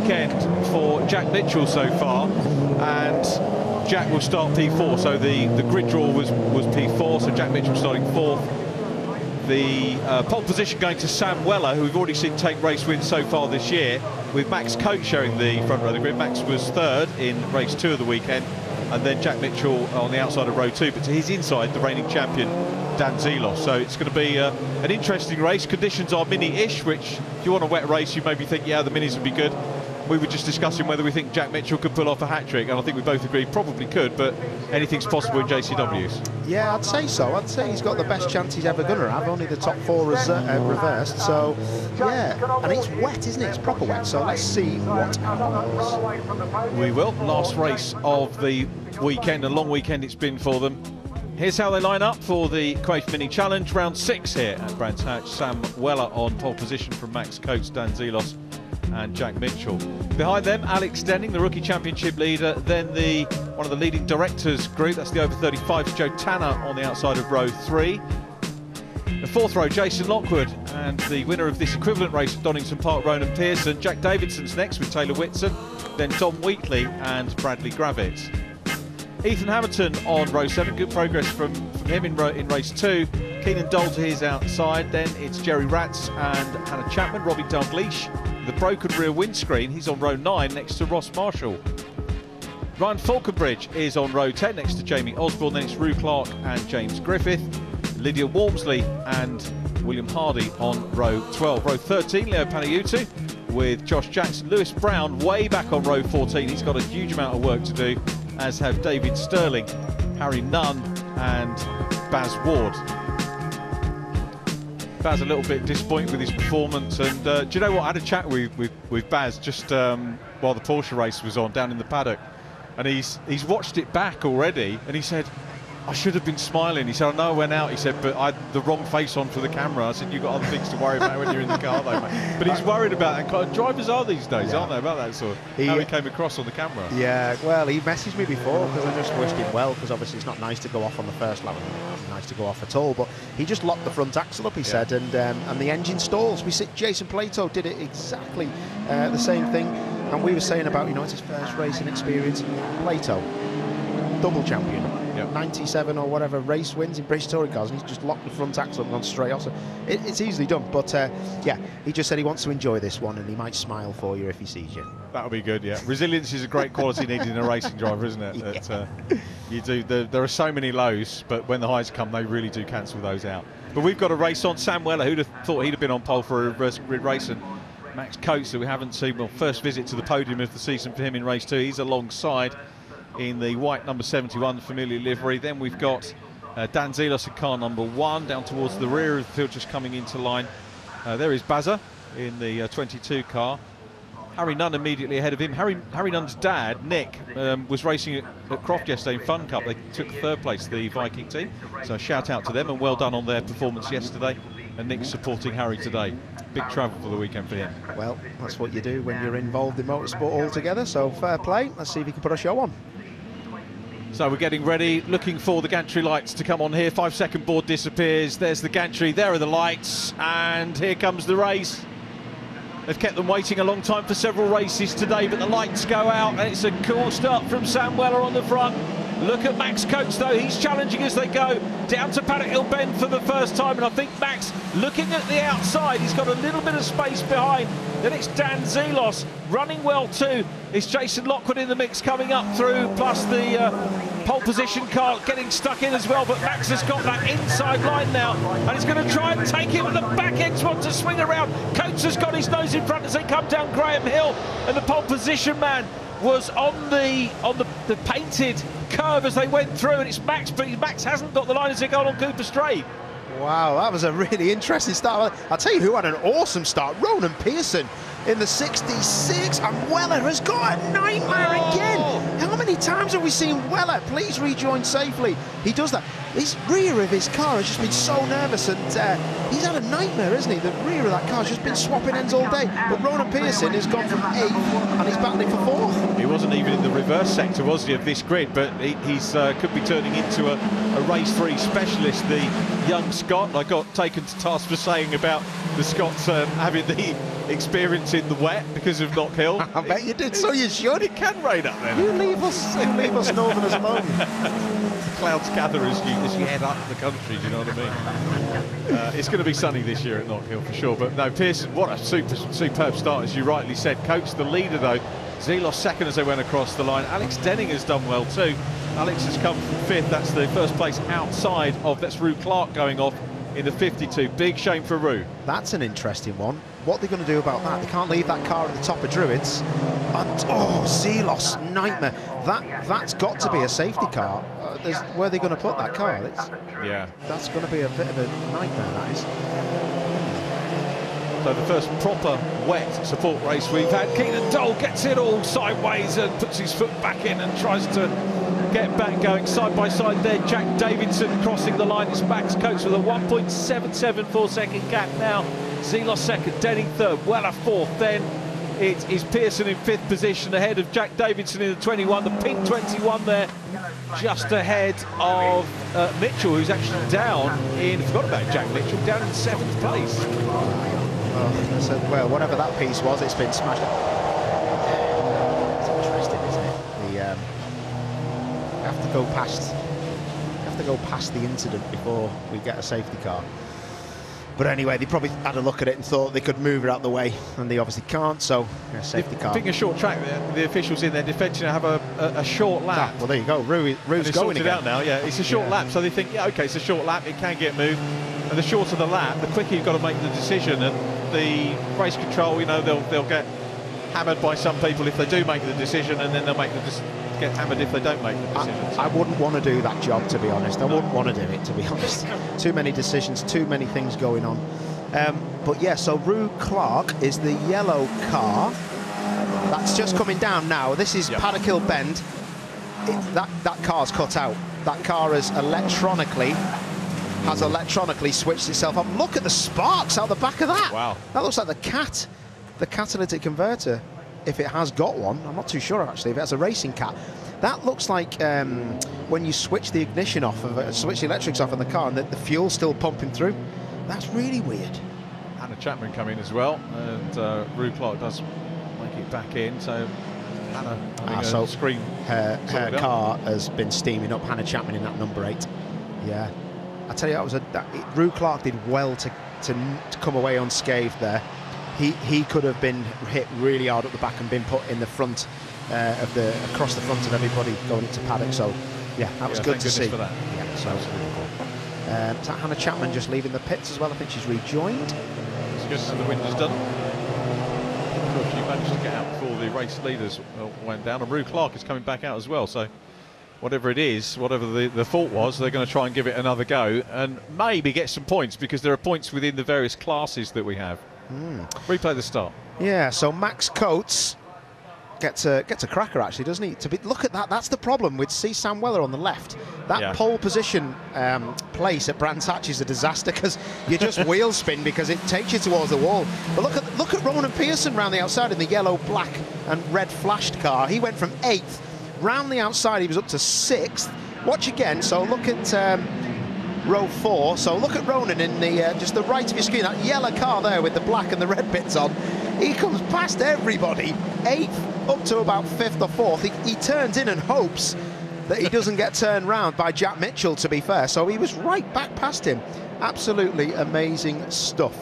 Weekend for Jack Mitchell so far, and Jack will start P4, so the grid draw was P4, so Jack Mitchell starting 4th. The pole position going to Sam Weller, who we've already seen take race wins so far this year, with Max Coates sharing the front row of the grid. Max was 3rd in race 2 of the weekend, and then Jack Mitchell on the outside of row 2, but to his inside, the reigning champion, Dan Zelos. So it's going to be an interesting race. Conditions are mini-ish, which if you want a wet race, you maybe think, yeah, the minis would be good. We were just discussing whether we think Jack Mitchell could pull off a hat-trick, and I think we both agree probably could, but anything's possible in JCWs. Yeah, I'd say so. I'd say he's got the best chance he's ever going to have. Only the top 4 reversed, so yeah. And it's wet, isn't it? It's proper wet, so let's see what happens. We will. Last race of the weekend, a long weekend it's been for them. Here's how they line up for the Quaife Mini Challenge. Round 6 here at Brands Hatch. Sam Weller on pole position from Max Coates, Dan Zelos and Jack Mitchell. Behind them, Alex Denning, the rookie championship leader. Then one of the leading directors group, that's the over 35s, Joe Tanner on the outside of row 3. The 4th row, Jason Lockwood, and the winner of this equivalent race at Donington Park, Ronan Pearson. Jack Davidson's next with Taylor Whitson, then Tom Wheatley and Bradley Gravitz. Ethan Hamilton on row 7, good progress from him in race 2. Keenan Dole to his outside, then it's Jerry Ratz and Hannah Chapman. Robbie Dalgleish, the broken rear windscreen, he's on row 9 next to Ross Marshall. Ryan Falconbridge is on row 10 next to Jamie Osborne, then it's Rue Clark and James Griffith. Lydia Walmsley and William Hardy on row 12. Row 13, Leo Paniutu with Josh Jackson. Lewis Brown way back on row 14, he's got a huge amount of work to do, as have David Sterling, Harry Nunn and Baz Ward. Baz a little bit disappointed with his performance, and do you know what? I had a chat with Baz just while the Porsche race was on down in the paddock, and he's watched it back already, and he said, I should have been smiling. He said, I know I went out, he said, but I had the wrong face on for the camera. I said, you've got other things to worry about when you're in the car though, mate. But he's worried about that. Kind of drivers are these days, aren't they, about that sort of how he came across on the camera. Yeah, well, he messaged me before because I just wished him well, because obviously it's not nice to go off on the first lap. It's not nice to go off at all, but he just locked the front axle up, he said, and the engine stalls. Jason Plato did it exactly the same thing, and we were saying about, it's his first racing experience. Plato, double champion. 97 or whatever race wins in British Touring cars, and he's just locked the front axle up and gone straight off. So it's easily done, but yeah, he just said he wants to enjoy this one, and he might smile for you if he sees you. That'll be good, yeah. Resilience is a great quality needed in a racing driver, isn't it? Yeah. That, there are so many lows, but when the highs come, they really do cancel those out. But we've got a race on. Sam Weller, who'd have thought he'd have been on pole for a reverse grid race, and Max Coates, that we haven't seen, well, first visit to the podium of the season for him in race 2. He's alongside in the white number 71 familiar livery. Then we've got Dan Zelos in car number 1 down towards the rear of the field, just coming into line. There is Bazza in the 22 car. Harry Nunn immediately ahead of him. Harry Nunn's dad, Nick, was racing at Croft yesterday in Fun Cup. They took 3rd place, the Viking team. So shout out to them, and well done on their performance yesterday. And Nick's supporting Harry today. Big travel for the weekend for him. Well, that's what you do when you're involved in motorsport altogether. So fair play. Let's see if he can put a show on. So we're getting ready, looking for the gantry lights to come on here. 5-second board disappears. There's the gantry. There are the lights. And here comes the race. They've kept them waiting a long time for several races today, but the lights go out, and it's a cool start from Sam Weller on the front. Look at Max Coates, though. He's challenging as they go down to Paddock Hill Bend for the first time, and I think Max, looking at the outside, he's got a little bit of space behind. Then it's Dan Zelos running well too. It's Jason Lockwood in the mix coming up through, plus the pole position car getting stuck in as well, but Max has got that inside line now, and he's going to try and take him, and the back end's want to swing around. Coates has got his nose in front as they come down Graham Hill, and the pole position man was on the painted curve as they went through, and it's Max, but Max hasn't got the line as they go on Cooper Straight. Wow, that was a really interesting start. I'll tell you who had an awesome start, Ronan Pearson in the 66, and Weller has got a nightmare again. How many times have we seen Weller? Please rejoin safely. He does that. his rear of his car has just been so nervous, and he's had a nightmare, hasn't he? The rear of that car's just been swapping ends all day. But Ronan Pearson has gone from 8th and he's battling for 4th. He wasn't even in the reverse sector, was he, of this grid, but he's could be turning into a race 3 specialist, the young Scot. I got taken to task for saying about the Scots having the experience in the wet because of Knock Hill. I bet you did, so you should. It can rain up there. You leave us Northerners alone. Clouds gather as you head up the country, do you know what I mean? It's going to be sunny this year at Knock Hill for sure, but no, Pearson, what a superb start, as you rightly said. Coates the leader though, Zelos second as they went across the line. Alex Denning has done well too. Alex has come from 5th, that's the first place outside of, that's Rue Clark going off in the 52. Big shame for Rue. That's an interesting one. What are they going to do about that? They can't leave that car at the top of Druids. And, oh, Zelos, nightmare. That's got to be a safety car. Where are they going to put that car? Yeah. That's going to be a bit of a nightmare, that is. So the first proper wet support race we've had. Keenan Dole gets it all sideways and puts his foot back in and tries to get back going side by side there. Jack Davidson crossing the line. It's Max Coates with a 1.774 second gap now. Zelos second, Denning third, Weller fourth. Then it is Pearson in 5th position ahead of Jack Davidson in the 21. The pink 21 there just ahead of Mitchell, who's actually down in, forgot about Jack Mitchell, down in 7th place. Oh, so, well, whatever that piece was, it's been smashed up. It's interesting, isn't it? You have to go past the incident before we get a safety car. But anyway, they probably had a look at it and thought they could move it out the way, and they obviously can't, so yeah, safety car. Being a short track, the officials in there defending have a short lap. Well, there you go, Rue's going again. Out now, yeah, it's a short lap, so they think, yeah, okay, it's a short lap, it can get moved, and the shorter the lap, the quicker you've got to make the decision, and the race control, you know, they'll get hammered by some people if they do make the decision, and then they'll get hammered if they don't make the decision. I wouldn't want to do that job, to be honest. I wouldn't want to do it, to be honest. Too many decisions, too many things going on. But yeah, so Rue Clark is the yellow car. That's just coming down now. This is Paddock Hill Bend. That car's cut out. That car has electronically switched itself up. Look at the sparks out the back of that. Wow. That looks like the catalytic converter, if it has got one. I'm not too sure actually if it has a racing cat. That looks like when you switch the ignition off, switch the electrics off in the car, and the fuel's still pumping through. That's really weird. Hannah Chapman come in as well, and Rue Clark does make it back in. So Hannah having a screen. Her car has been steaming up. Hannah Chapman in that number 8. Yeah, I tell you, Rue Clark did well to come away unscathed there. He could have been hit really hard at the back and been put in the front across the front of everybody going into paddock. So yeah, that was good to see. For that. Yeah, so is that Hannah Chapman just leaving the pits as well? I think she's rejoined. It's good, so the winter's done. She managed to get out before the race leaders went down, and Rue Clark is coming back out as well. So whatever it is, whatever the fault was, they're going to try and give it another go and maybe get some points, because there are points within the various classes that we have. Replay the start. Yeah, so Max Coates gets a cracker actually, doesn't he? Look at that. That's the problem with Sam Weller on the left. That pole position place at Brands Hatch is a disaster, because you just wheel spin because it takes you towards the wall. But look at Ronan Pearson round the outside in the yellow, black and red flashed car. He went from 8th round the outside. He was up to 6th. Watch again. So look at row 4. So look at Ronan in the just the right of your screen, that yellow car there with the black and the red bits on. He comes past everybody, 8th up to about 5th or 4th. He turns in and hopes that he doesn't get turned round by Jack Mitchell, to be fair. So he was right back past him. Absolutely amazing stuff.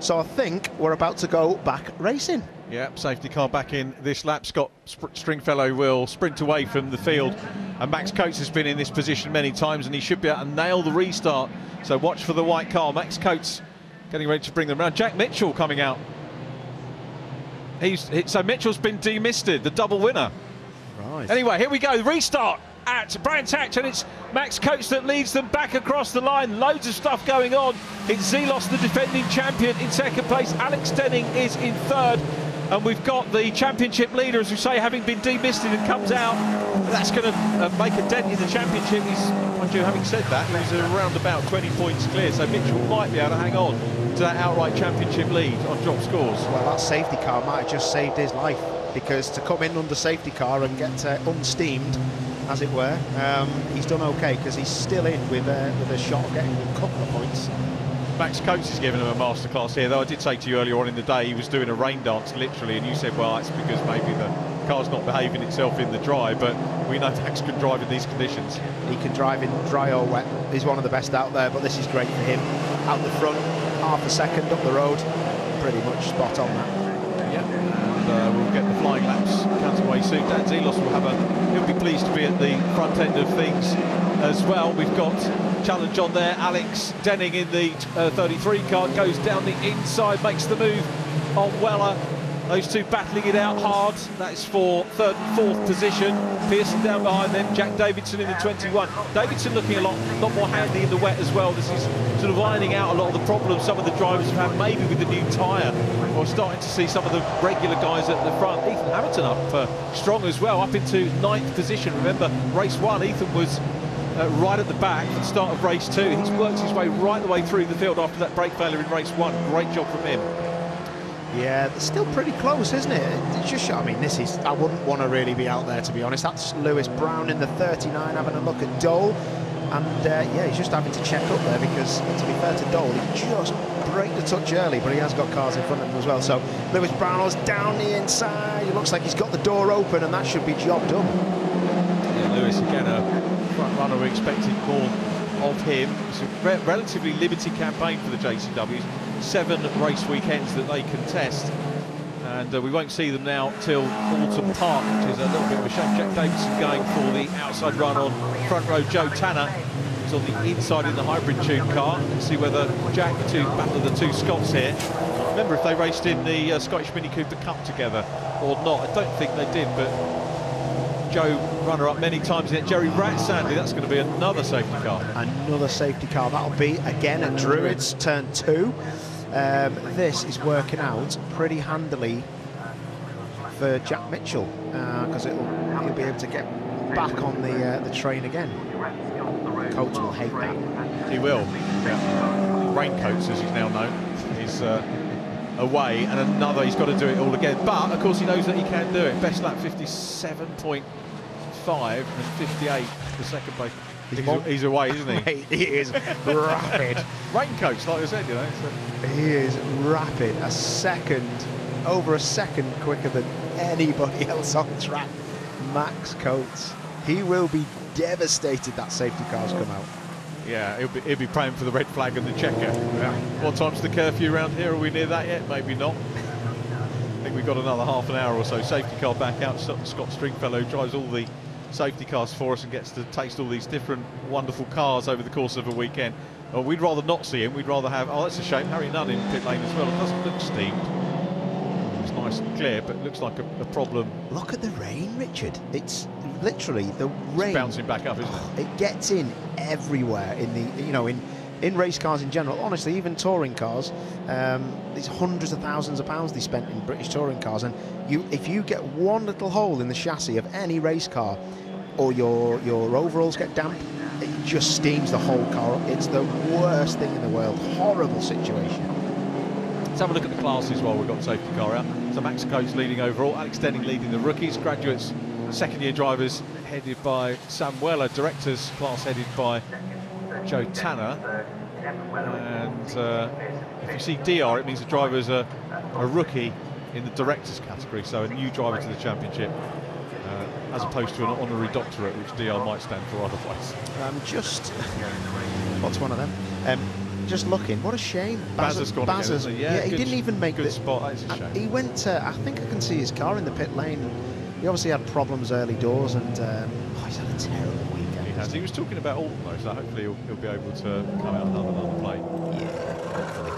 So I think we're about to go back racing. Yeah, safety car back in this lap. Scott Stringfellow will sprint away from the field, and Max Coates has been in this position many times, and he should be able to nail the restart. So watch for the white car. Max Coates getting ready to bring them around. Jack Mitchell coming out. So Mitchell's been demisted, the double winner. Right. Anyway, here we go. Restart at Brands Hatch, and it's Max Coates that leads them back across the line. Loads of stuff going on. It's Zelos, the defending champion, in 2nd place. Alex Denning is in 3rd. And we've got the championship leader, as we say, having been demisted and comes out. That's going to make a dent in the championship. He's mind you, having said that, he's around about 20 points clear, so Mitchell might be able to hang on to that outright championship lead on drop scores. Well, that safety car might have just saved his life, because to come in under safety car and get unsteamed, as it were, he's done okay, because he's still in with a shot of getting a couple of points. Max Coates is giving him a masterclass here, though I did say to you earlier on in the day he was doing a rain dance literally, and you said, well, that's because maybe the car's not behaving itself in the dry, but we know Max can drive in these conditions. He can drive in dry or wet. He's one of the best out there, but this is great for him. Out the front, half a second up the road, pretty much spot on that. Yeah, and we'll get the flying laps counted away soon. Dan Zelos he'll be pleased to be at the front end of things as well. We've got challenge on there. Alex Denning in the 33 car goes down the inside, makes the move on Weller. Those two battling it out hard. That's for third and fourth position. Pearson down behind them. Jack Davidson in the 21. Davidson looking a lot more handy in the wet as well. This is sort of ironing out a lot of the problems some of the drivers have had, maybe with the new tyre. We're starting to see some of the regular guys at the front. Ethan Hamilton up strong as well, up into 9th position. Remember, race 1, Ethan was right at the back at the start of race 2. He's worked his way right the way through the field after that brake failure in race 1. Great job from him. Yeah, it's still pretty close, isn't it? It's just, I mean, I wouldn't want to really be out there, to be honest. That's Lewis Brown in the 39 having a look at Dole. And yeah, he's just having to check up there, because to be fair to Dole, he just braked a touch early, but he has got cars in front of him as well. So Lewis Brownell's down the inside. It looks like he's got the door open, and that should be job done. Yeah, Lewis again, a front runner. We expected more of him. It's a relatively limited campaign for the JCWs. 7 race weekends that they contest, and we won't see them now till Alton Park, which is a little bit of a shame. Jack Davidson going for the outside run on front row. Joe Tanner is on the inside in the hybrid tune car. Let's see whether Jack to battle of the two Scots here. Remember if they raced in the Scottish Mini Cooper Cup together or not. I don't think they did, but Joe runner-up many times in it. Jerry Ratt, sadly, that's going to be another safety car. Another safety car. That'll be again at Druids, turn 2. This is working out pretty handily for Jack Mitchell, because he'll be able to get back on the train again. Coates will hate that. He will. Yeah. Raincoats, as he's now known, is away, and another, he's got to do it all again. But of course he knows that he can do it. Best lap 57.5 and 58 for second place. He's away, isn't he? Mate, he is rapid. Raincoats, like I said, you know. So. He is rapid. Over a second quicker than anybody else on track. Max Coates. He will be devastated that safety car's come out. Yeah, he'll be praying for the red flag and the checker. Yeah. What time's the curfew around here? Are we near that yet? Maybe not. I think we've got another half an hour or so. Safety car back out. Scott Stringfellow drives all the safety cars for us and gets to taste all these different wonderful cars over the course of a weekend. Well, we'd rather not see him. We'd rather have, oh, that's a shame, Harry Nunn in pit lane as well. It doesn't look steamed. It's nice and clear, but it looks like a problem. Look at the rain, Richard. It's literally the rain. It's bouncing back up, isn't it? It gets in everywhere in the, you know, in race cars in general. Honestly, even touring cars, there's hundreds of thousands of pounds they spent in British touring cars, and if you get one little hole in the chassis of any race car, or your overalls get damp, it just steams the whole car up. It's the worst thing in the world. Horrible situation. Let's have a look at the classes while we've got the safety car out. So Max Coates leading overall, Alex Denning leading the rookies, graduates, second-year drivers headed by Sam Weller, directors class headed by Joe Tanner. And if you see DR, it means the driver's a rookie in the directors category, so a new driver to the championship, as opposed to an honorary doctorate, which DR might stand for otherwise. What's one of them? Just looking, what a shame. Bazza's gone again, yeah, he didn't even make good spot. That is a shame. He went. I think I can see his car in the pit lane. He obviously had problems early doors, and he's had a terrible weekend. He has. He was talking about Alton though, so hopefully he'll be able to come out another play. Yeah, hopefully.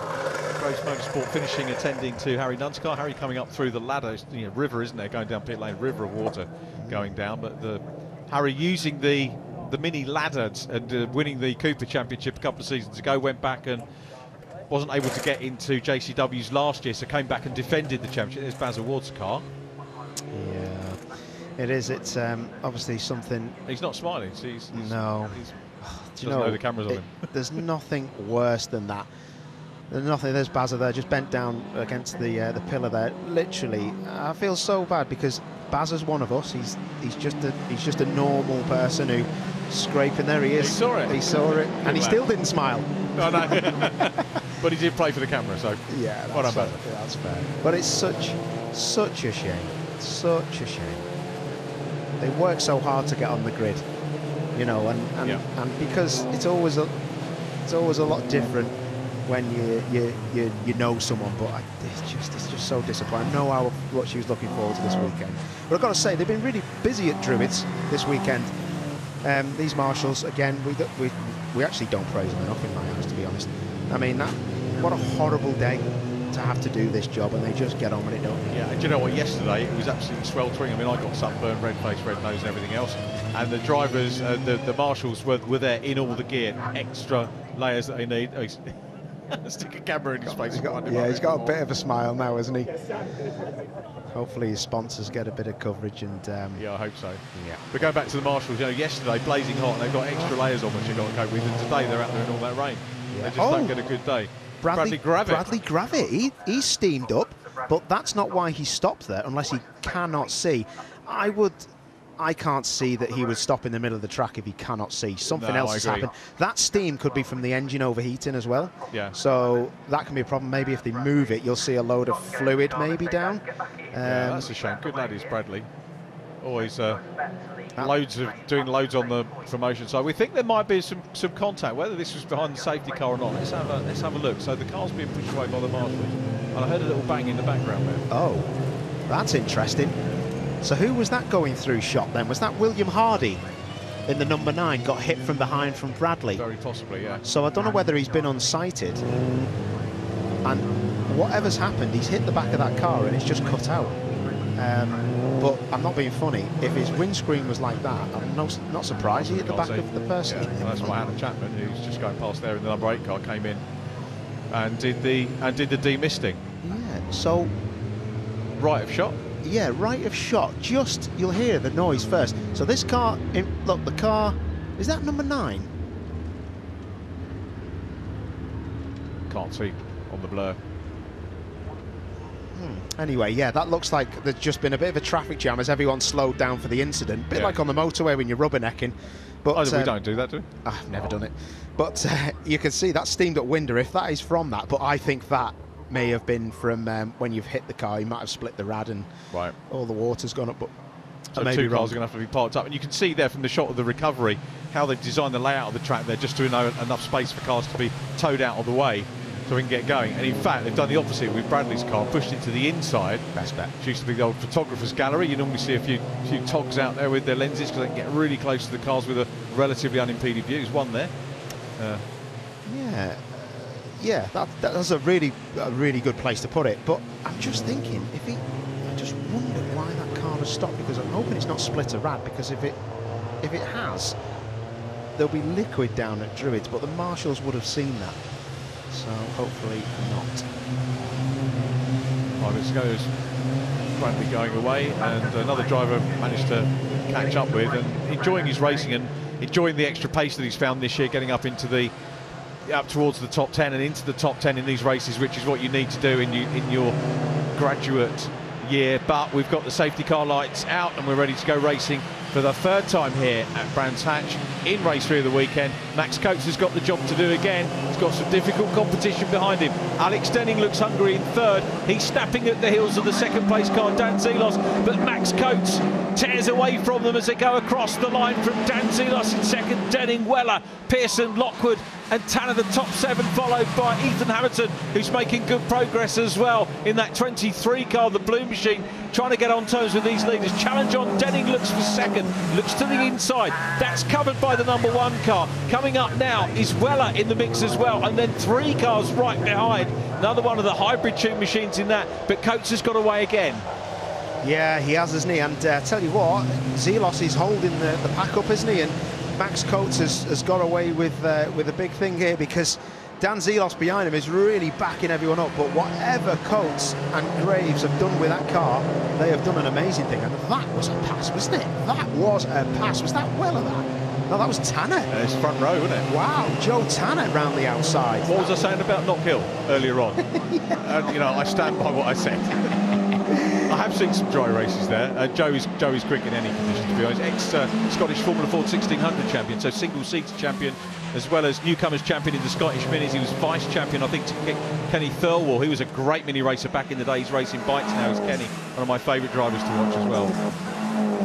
Gross Motorsport finishing attending to Harry Nunn's car. Harry coming up through the ladder, river, isn't there? Going down pit lane, river of water going down. But Harry using the mini ladder and winning the Cooper Championship a couple of seasons ago, went back and wasn't able to get into JCW's last year, so came back and defended the championship. There's Basil Ward's car. Yeah, it is. It's obviously something. He's not smiling. No. Do you know the cameras on him. There's nothing worse than that. There's nothing. There's Bazza there, just bent down against the pillar there. Literally, I feel so bad because Bazza's one of us. He's just a normal person who scraping there. He is. He saw it. He saw it, and he still didn't smile. No, no. But he did play for the camera, so yeah, well done, Bazza. Yeah, that's fair. But it's such a shame. Such a shame. They work so hard to get on the grid, you know, and because it's always a lot different when you know someone, but it's just so disappointing. I know how much she was looking forward to this weekend. But I've got to say, they've been really busy at Druids this weekend. These marshals, again, we actually don't praise them enough in my eyes, to be honest. I mean, what a horrible day to have to do this job, and they just get on with it, don't they? Yeah, and do you know what? Yesterday it was absolutely sweltering. I mean, I got sunburn, red face, red nose, and everything else. And the drivers, the marshals were there in all the gear, extra layers that they need. Stick a camera in his face. He's got a bit of a smile now, hasn't he? Hopefully his sponsors get a bit of coverage, and yeah, I hope so. Yeah. But going back to the marshals, you know, yesterday blazing hot, and they've got extra layers on which they've got to cope with. And today they're out there in all that rain. Yeah. They just don't get a good day. Bradley Gravitt. Gravitt, he's steamed up, but that's not why he stopped there, unless he cannot see. I can't see that he would stop in the middle of the track if he cannot see. Something else has happened. That steam could be from the engine overheating as well. Yeah. So that can be a problem. Maybe if they move it, you'll see a load of fluid maybe down. Yeah, that's a shame. Good lad is Bradley. Always doing loads on the promotion side. We think there might be some contact, whether this was behind the safety car or not. Let's have a look. So the car's being pushed away by the marshals, and I heard a little bang in the background there. Oh, that's interesting. So who was that going through shot then? Was that William Hardy in the number 9, got hit from behind from Bradley? Very possibly, yeah. So I don't know whether he's been unsighted, and whatever's happened, he's hit the back of that car and it's just cut out. But I'm not being funny. If his windscreen was like that, I'm not surprised he hit the back of the person. Yeah, well, that's why Hannah Chapman, who's just going past there in the number 8 car, came in and did the demisting. Yeah. So right of shot. Yeah, right of shot. Just, you'll hear the noise first. So this car, look, the car, is that number 9? Can't see on the blur. Anyway, yeah, that looks like there's just been a bit of a traffic jam as everyone slowed down for the incident. Bit like on the motorway when you're rubbernecking. But we don't do that, do we? I've never done it. But you can see that steamed up winder, if that is from that. But I think that may have been from when you've hit the car. You might have split the rad and all the water's gone up. But so 2 cars are going to have to be parked up. And you can see there from the shot of the recovery how they've designed the layout of the track there just to allow enough space for cars to be towed out of the way so we can get going. And in fact, they've done the opposite with Bradley's car, pushed it to the inside. Best bet. Which used to be the old photographer's gallery. You normally see a few togs out there with their lenses because they can get really close to the cars with a relatively unimpeded view. There's one there. Yeah, that's a really good place to put it. But I'm just thinking, I just wonder why that car has stopped, because I'm hoping it's not split a rad, because if it has, there'll be liquid down at Druids, but the marshals would have seen that. So hopefully not. 5 minutes ago, there's Bradley going away, and another driver managed to catch up with, and enjoying his racing and enjoying the extra pace that he's found this year, getting up towards the top 10 and into the top 10 in these races, which is what you need to do in your graduate year. But we've got the safety car lights out and we're ready to go racing for the 3rd time here at Brands Hatch in race 3 of the weekend. Max Coates has got the job to do again. He's got some difficult competition behind him. Alex Denning looks hungry in 3rd. He's snapping at the heels of the 2nd place car, Dan Zelos, but Max Coates tears away from them as they go across the line from Dan Zelos in 2nd, Denning, Weller, Pearson, Lockwood and Tanner, the top 7, followed by Ethan Hamilton, who's making good progress as well in that 23 car, the Blue Machine, trying to get on terms with these leaders. Challenge on, Denning looks for 2nd, looks to the inside. That's covered by the number 1 car. Coming up now is Weller in the mix as well, and then 3 cars right behind. Another one of the hybrid tune machines in that, but Coates has got away again. Yeah, he has, hasn't he? And tell you what, Zelos is holding the pack up, isn't he? And Max Coates has got away with a big thing here, because Dan Zelos behind him is really backing everyone up. But whatever Coates and Graves have done with that car, they have done an amazing thing. And that was a pass, wasn't it? That was a pass. Was that Weller, that? No, that was Tanner. It's front row, wasn't it? Wow, Joe Tanner round the outside. What was I saying about Knockhill earlier on? You know, I stand by what I said. I have seen some dry races there. Joe is quick in any condition, to be honest. Ex-Scottish Formula Ford 1600 champion, so single-seater champion, as well as newcomers champion in the Scottish Minis. He was vice champion, I think, to Kenny Thirlwall. He was a great mini racer back in the day. He's racing bikes now. He's Kenny, one of my favourite drivers to watch as well.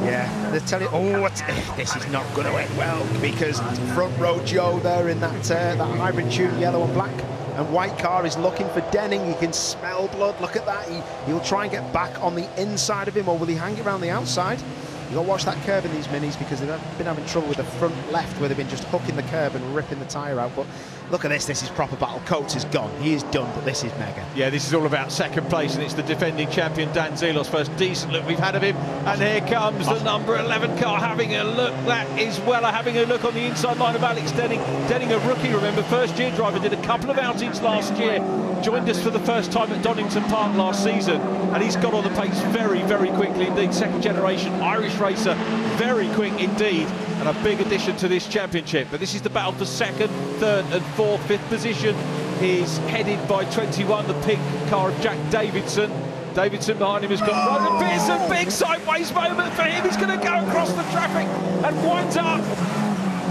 Yeah, they tell you, this is not going to end well, because front row Joe there in that hybrid tune, yellow and black and white car, is looking for Denning. You can smell blood. Look at that. He'll try and get back on the inside of him, or will he hang it around the outside? You've got to watch that curve in these minis, because they've been having trouble with the front left, where they've been just hooking the curb and ripping the tyre out. But look at this. This is proper battle. Coates is gone. He is done, but this is mega. Yeah, this is all about second place, and it's the defending champion, Dan Zelos. First decent look we've had of him. And here comes the number 11 car having a look. That is Weller having a look on the inside line of Alex Denning. Denning, a rookie, remember, first-year driver, did a couple of outings last year. Joined us for the first time at Donington Park last season, and he's got on the pace very, very quickly indeed. Second generation Irish racer, very quick indeed, and a big addition to this championship. But this is the battle for second, third and fourth. Fifth position is headed by 21, the pink car of Jack Davidson. Davidson behind him has got Ronan Pearson. Big sideways moment for him. He's going to go across the traffic and winds up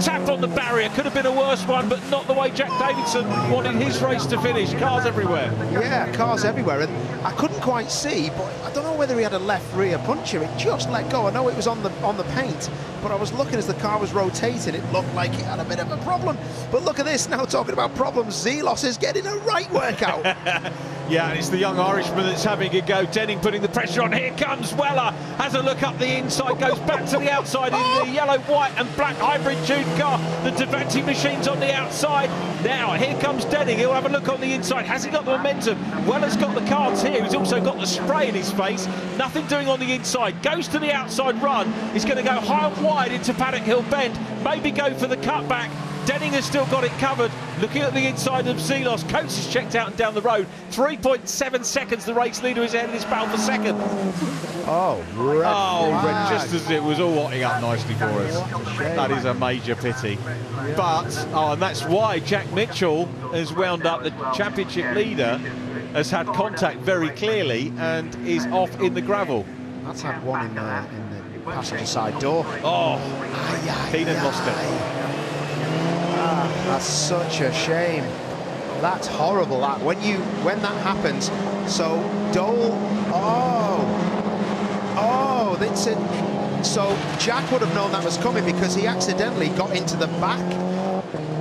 tapped on the barrier. Could have been a worse one, but not the way Jack Davidson wanted his race to finish. Cars everywhere. Yeah, cars everywhere. And I couldn't quite see, but I don't know whether he had a left rear puncher. It just let go. I know it was on the paint, but I was looking as the car was rotating. It looked like it had a bit of a problem. But look at this, now talking about problems, Zelos is getting a right workout. Yeah, and it's the young Irishman that's having a go. Denning putting the pressure on. Here comes Weller. Has a look up the inside, goes back to the outside in the yellow, white and black hybrid tuned car. The Devanti machine's on the outside. Now, here comes Denning. He'll have a look on the inside. Has he got the momentum? Weller's got the cards here. He's also got the spray in his face. Nothing doing on the inside. Goes to the outside run. He's going to go high and wide into Paddock Hill Bend. Maybe go for the cutback. Denning has still got it covered. Looking at the inside of Zelos. Coates is checked out and down the road. 3.7 seconds. The race leader is ahead of this battle for second. Oh, red just as it was all hotting up nicely for us. That is a major pity. But, and that's why Jack Mitchell has wound up. The championship leader has had contact very clearly and is off in the gravel. That's had one in the passenger side door. Keenan lost it. That's such a shame. That's horrible. That when that happens. So Dole. That's it. So Jack would have known that was coming, because he accidentally got into the back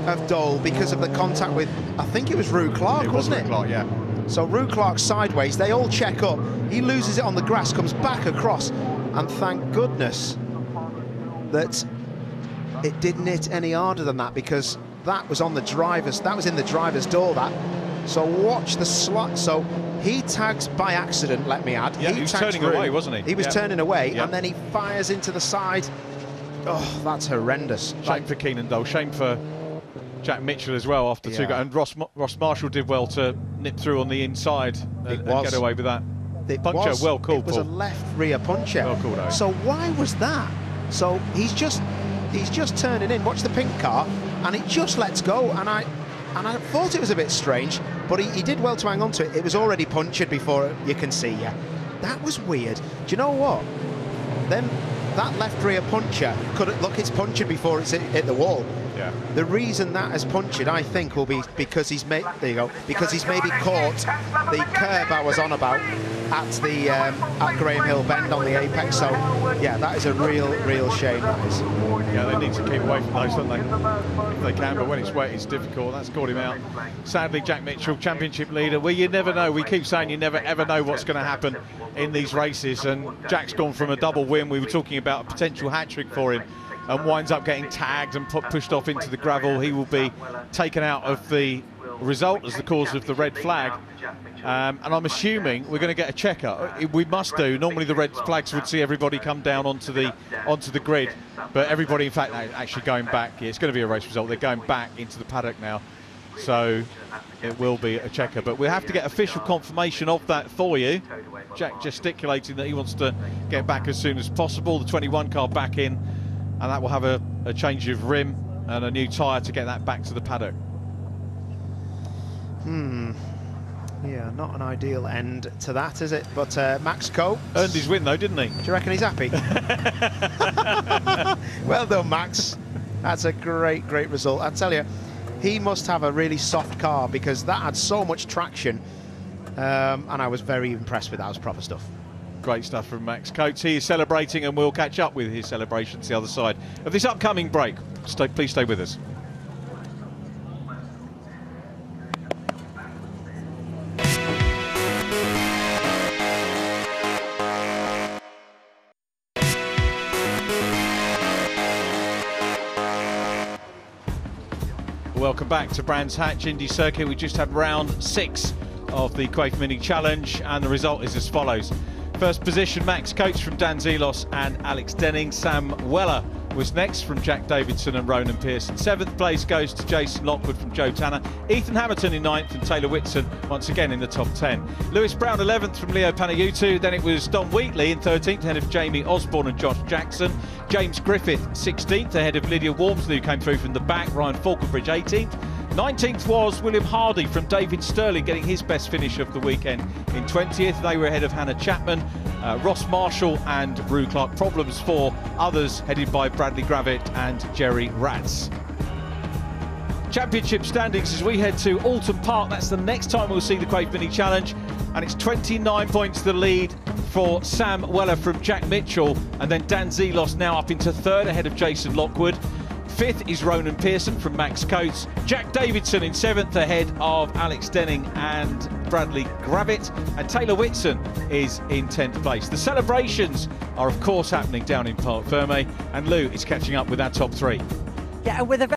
of Dole because of the contact with, I think it was Rue Clark, wasn't it? Rue Clark, yeah. So Rue Clark sideways. They all check up. He loses it on the grass, comes back across, and thank goodness that it didn't hit any harder than that, because that was on the driver's. That was in the driver's door. That. So watch the slot. So he tags by accident. Let me add. Yeah, he was turning away, wasn't he? He was turning away, and then he fires into the side. Oh, that's horrendous. Shame for Keenan Dole. Shame for Jack Mitchell as well after two. And Ross Marshall did well to nip through on the inside and get away with that. Puncher, well called. It was a left rear puncher. Well called out. So why was that? So he's just turning in. Watch the pink car, and it just lets go. And I thought it was a bit strange, but he did well to hang on to it. It was already punctured before you can see. Yeah, that was weird. Do you know what? Then that left rear puncher look. It's punctured before it's hit the wall. Yeah. The reason that has punctured, I think, will be because he's because he's maybe caught the curb I was on about at Graham Hill Bend on the apex. So yeah, that is a real shame. That is. Yeah, they need to keep away from those, don't they? If they can, but when it's wet, it's difficult. That's caught him out. Sadly, Jack Mitchell, championship leader. Well, you never know. We keep saying you never ever know what's going to happen in these races, and Jack's gone from a double win. We were talking about a potential hat-trick for him, and winds up getting tagged and pushed off into the gravel. He will be taken out of the result as the cause of the red flag. And I'm assuming we're going to get a checker. We must do. Normally the red flags would see everybody come down onto the grid, but everybody, in fact, actually going back. Yeah, it's going to be a race result. They're going back into the paddock now, so it will be a checker. But we'll have to get official confirmation of that for you. Jack gesticulating that he wants to get back as soon as possible. The 21 car back in and that will have a change of rim and a new tyre to get that back to the paddock. Yeah, not an ideal end to that, is it? But Max Coates earned his win though, didn't he? Do you reckon he's happy? Well done, Max. That's a great result. I tell you, he must have a really soft car, because that had so much traction, and I was very impressed with that. It was proper stuff. Great stuff from Max Coates. He is celebrating, and we'll catch up with his celebrations the other side of this upcoming break. Please stay with us. Welcome back to Brands Hatch Indy Circuit. We just had round 6 of the Quaife Mini Challenge, and the result is as follows. First position, Max Coates from Dan Zelos and Alex Denning. Sam Weller was next from Jack Davidson and Ronan Pearson. 7th place goes to Jason Lockwood from Joe Tanner. Ethan Hamilton in 9th, and Taylor Whitson once again in the top 10. Lewis Brown 11th from Leo Panayutu. Then it was Don Wheatley in 13th, ahead of Jamie Osborne and Josh Jackson. James Griffith 16th, ahead of Lydia Walmsley, who came through from the back. Ryan Falconbridge 18th. 19th was William Hardy from David Sterling, getting his best finish of the weekend in 20th. They were ahead of Hannah Chapman, Ross Marshall and Rue Clark. Problems for others, headed by Bradley Gravitt and Jerry Ratz. Championship standings as we head to Alton Park. That's the next time we'll see the Quaife Mini Challenge, and it's 29 points the lead for Sam Weller from Jack Mitchell, and then Dan Zelos now up into 3rd ahead of Jason Lockwood. 5th is Ronan Pearson from Max Coates. Jack Davidson in 7th ahead of Alex Denning and Bradley Gravitt. And Taylor Whitson is in 10th place. The celebrations are of course happening down in Parc Ferme, and Lou is catching up with our top 3. Yeah, and with a